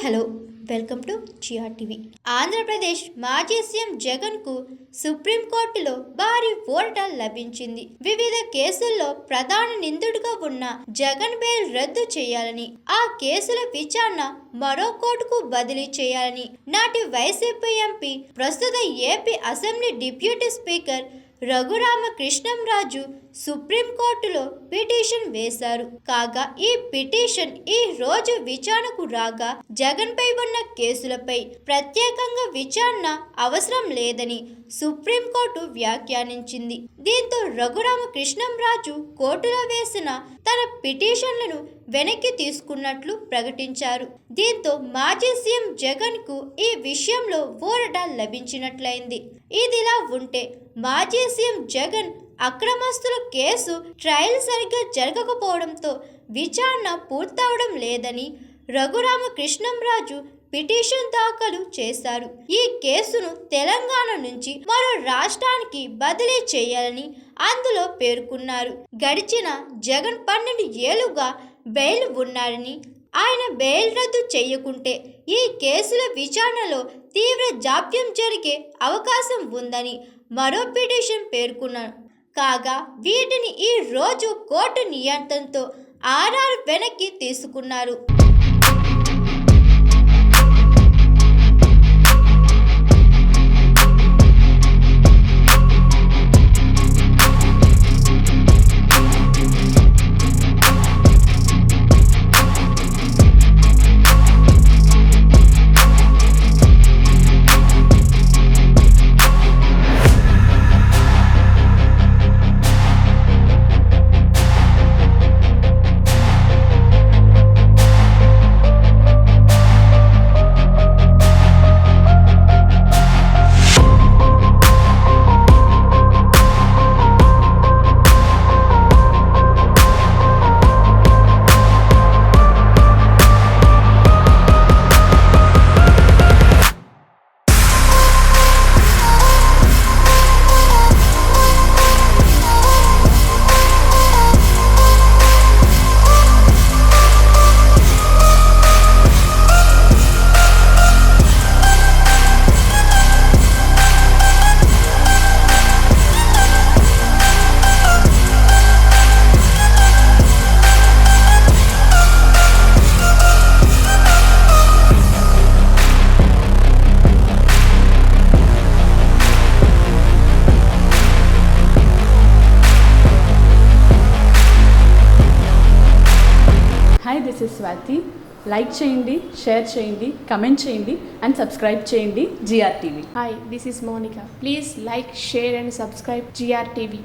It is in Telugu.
Hello welcome to GRTV. Andhra Pradesh మాజీ సీఎం జగన్ కు సుప్రీంకోర్టులో భారీ ఊరట లభించింది. వివిధ కేసుల్లో ప్రధాన నిందితుడిగా ఉన్న జగన్ బెయిల్ రద్దు చేయాలని, ఆ కేసుల విచారణ మరో కోర్టుకు బదిలీ చేయాలని నాటి వైసీపీ ఎంపీ, ప్రస్తుత AP assembly deputy speaker Raghurama Krishnam Raju సుప్రీంకోర్టులో పిటిషన్ వేశారు. కాగా ఈ పిటిషన్ ఈ రోజు విచారణకు రాగా జగన్ పై ఉన్న కేసులపై ప్రత్యేకంగా విచారణ అవసరం లేదని సుప్రీంకోర్టు వ్యాఖ్యానించింది. దీంతో రఘురామకృష్ణంరాజు కోర్టులో వేసిన తన పిటిషన్లను వెనక్కి తీసుకున్నట్లు ప్రకటించారు. దీంతో మాజీ సీఎం జగన్ కు ఈ విషయంలో ఊరట లభించినట్లయింది. ఇదిలా ఉంటే మాజీ సీఎం జగన్ అక్రమస్తుల కేసు ట్రయల్ సరిగ్గా జరగకపోవడంతో విచారణ పూర్తవడం లేదని రఘురామకృష్ణంరాజు పిటిషన్ దాఖలు చేశారు. ఈ కేసును తెలంగాణ నుంచి మరో రాష్ట్రానికి బదిలీ చేయాలని అందులో పేర్కొన్నారు. గడిచిన జగన్ 12 ఏళ్లుగా బెయిల్ ఉన్నారని, ఆయన బెయిల్ రద్దు చేయకుంటే ఈ కేసుల విచారణలో తీవ్ర జాప్యం జరిగే అవకాశం ఉందని మరో పిటిషన్ పేర్కొన్నారు. కాగా వీటిని ఈ రోజు కోర్టు నియంత్రణతో ఆర్ఆర్ వెనక్కి తీసుకున్నారు. Hi, this is Swathi. Like చేయండి, షేర్ చేయండి, కమెంట్ చేయండి అండ్ సబ్స్క్రైబ్ చేయండి GRTV. Hi, this is Monica. Please like, share and subscribe GRTV.